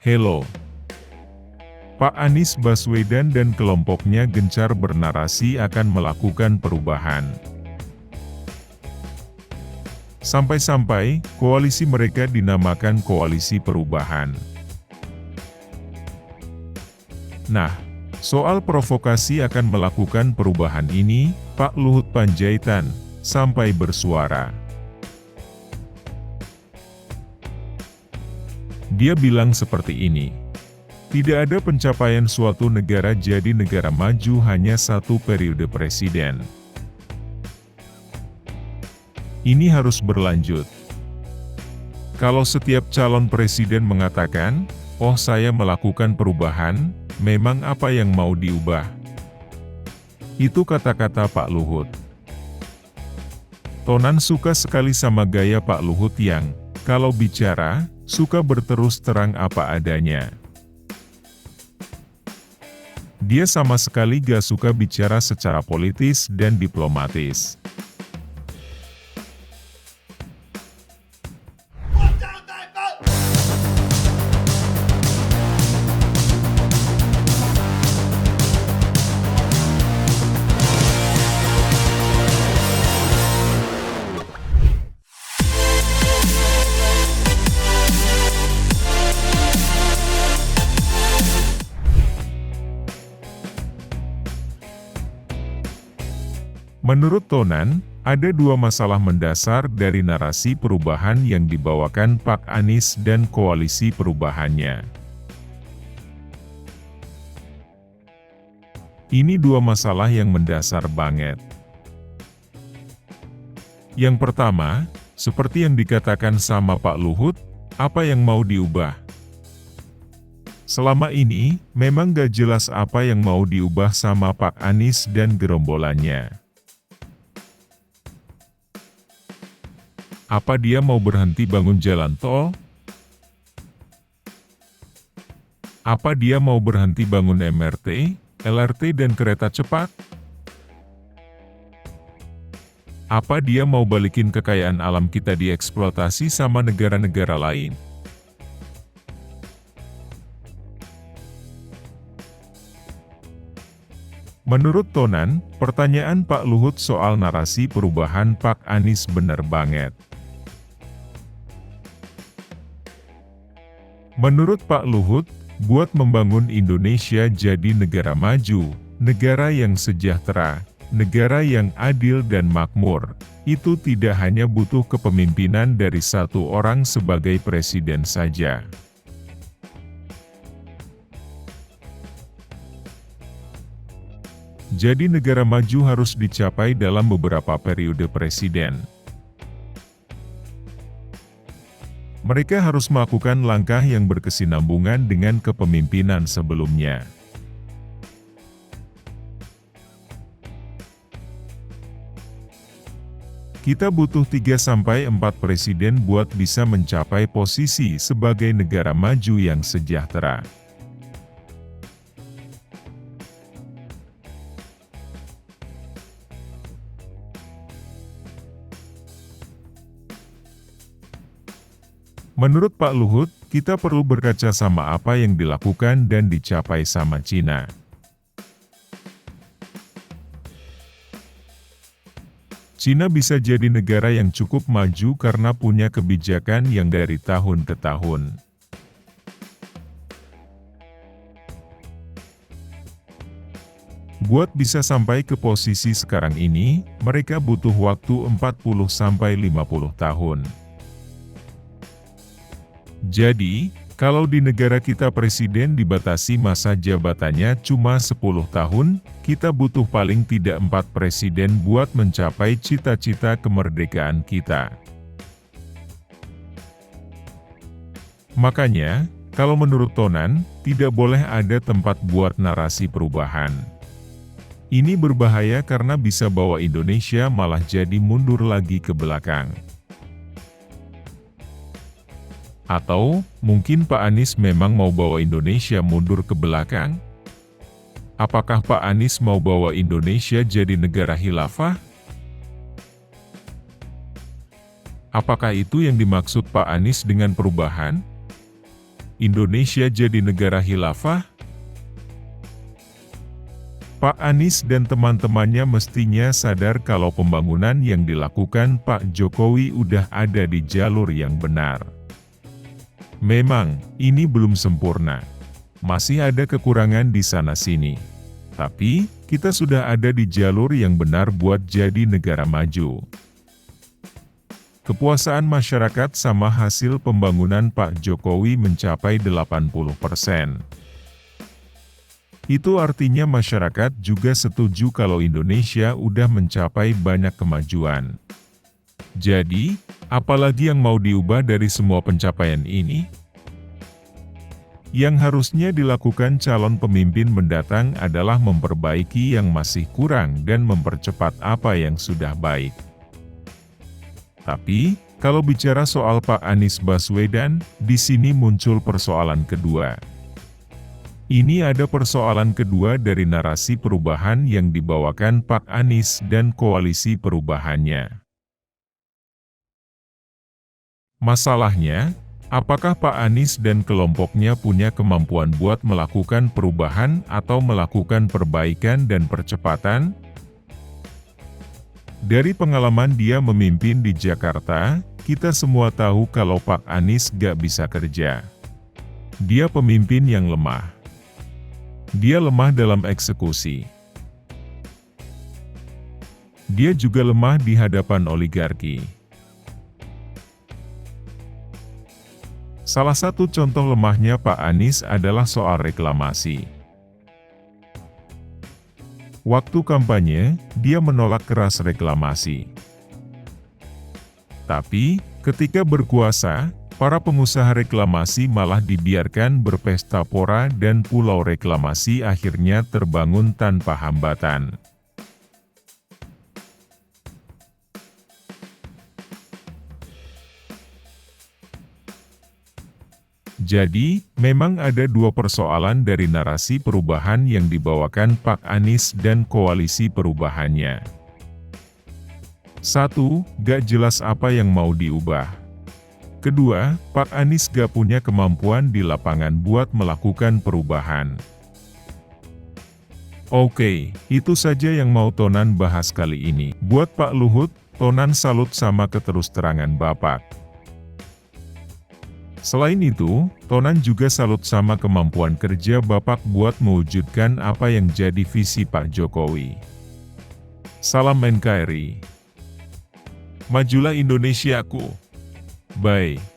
Hello. Pak Anies Baswedan dan kelompoknya gencar bernarasi akan melakukan perubahan. Sampai-sampai, koalisi mereka dinamakan Koalisi Perubahan. Nah, soal provokasi akan melakukan perubahan ini, Pak Luhut Panjaitan sampai bersuara. Dia bilang seperti ini, tidak ada pencapaian suatu negara jadi negara maju hanya satu periode presiden. Ini harus berlanjut. Kalau setiap calon presiden mengatakan, "Oh, saya melakukan perubahan," memang apa yang mau diubah? Itu kata-kata Pak Luhut. Tonan suka sekali sama gaya Pak Luhut yang, kalau bicara, suka berterus terang apa adanya. Dia sama sekali gak suka bicara secara politis dan diplomatis. Menurut Tonan, ada dua masalah mendasar dari narasi perubahan yang dibawakan Pak Anies dan koalisi perubahannya. Ini dua masalah yang mendasar banget. Yang pertama, seperti yang dikatakan sama Pak Luhut, apa yang mau diubah? Selama ini, memang gak jelas apa yang mau diubah sama Pak Anies dan gerombolannya. Apa dia mau berhenti bangun jalan tol? Apa dia mau berhenti bangun MRT, LRT dan kereta cepat? Apa dia mau balikin kekayaan alam kita dieksploitasi sama negara-negara lain? Menurut Tonan, pertanyaan Pak Luhut soal narasi perubahan Pak Anies benar banget. Menurut Pak Luhut, buat membangun Indonesia jadi negara maju, negara yang sejahtera, negara yang adil dan makmur, itu tidak hanya butuh kepemimpinan dari satu orang sebagai presiden saja. Jadi negara maju harus dicapai dalam beberapa periode presiden. Mereka harus melakukan langkah yang berkesinambungan dengan kepemimpinan sebelumnya. Kita butuh 3-4 presiden buat bisa mencapai posisi sebagai negara maju yang sejahtera. Menurut Pak Luhut, kita perlu berkaca sama apa yang dilakukan dan dicapai sama Cina. Cina bisa jadi negara yang cukup maju karena punya kebijakan yang dari tahun ke tahun. Buat bisa sampai ke posisi sekarang ini, mereka butuh waktu 40-50 tahun. Jadi, kalau di negara kita presiden dibatasi masa jabatannya cuma 10 tahun, kita butuh paling tidak 4 presiden buat mencapai cita-cita kemerdekaan kita. Makanya, kalau menurut Tonan, tidak boleh ada tempat buat narasi perubahan. Ini berbahaya karena bisa bawa Indonesia malah jadi mundur lagi ke belakang. Atau, mungkin Pak Anies memang mau bawa Indonesia mundur ke belakang? Apakah Pak Anies mau bawa Indonesia jadi negara khilafah? Apakah itu yang dimaksud Pak Anies dengan perubahan? Indonesia jadi negara khilafah? Pak Anies dan teman-temannya mestinya sadar kalau pembangunan yang dilakukan Pak Jokowi udah ada di jalur yang benar. Memang, ini belum sempurna. Masih ada kekurangan di sana-sini. Tapi, kita sudah ada di jalur yang benar buat jadi negara maju. Kepuasaan masyarakat sama hasil pembangunan Pak Jokowi mencapai 80%. Itu artinya masyarakat juga setuju kalau Indonesia udah mencapai banyak kemajuan. Jadi, apalagi yang mau diubah dari semua pencapaian ini? Yang harusnya dilakukan calon pemimpin mendatang adalah memperbaiki yang masih kurang dan mempercepat apa yang sudah baik. Tapi, kalau bicara soal Pak Anies Baswedan, di sini muncul persoalan kedua. Ini ada persoalan kedua dari narasi perubahan yang dibawakan Pak Anies dan koalisi perubahannya. Masalahnya, apakah Pak Anies dan kelompoknya punya kemampuan buat melakukan perubahan atau melakukan perbaikan dan percepatan? Dari pengalaman dia memimpin di Jakarta, kita semua tahu kalau Pak Anies gak bisa kerja. Dia pemimpin yang lemah. Dia lemah dalam eksekusi. Dia juga lemah di hadapan oligarki. Salah satu contoh lemahnya Pak Anies adalah soal reklamasi. Waktu kampanye, dia menolak keras reklamasi. Tapi, ketika berkuasa, para pengusaha reklamasi malah dibiarkan berpesta pora dan pulau reklamasi akhirnya terbangun tanpa hambatan. Jadi, memang ada dua persoalan dari narasi perubahan yang dibawakan Pak Anies dan koalisi perubahannya. Satu, gak jelas apa yang mau diubah. Kedua, Pak Anies gak punya kemampuan di lapangan buat melakukan perubahan. Oke, itu saja yang mau Tonan bahas kali ini. Buat Pak Luhut, Tonan salut sama keterus-terangan Bapak. Selain itu, Tonan juga salut sama kemampuan kerja Bapak buat mewujudkan apa yang jadi visi Pak Jokowi. Salam NKRI. Majulah Indonesiaku. Bye.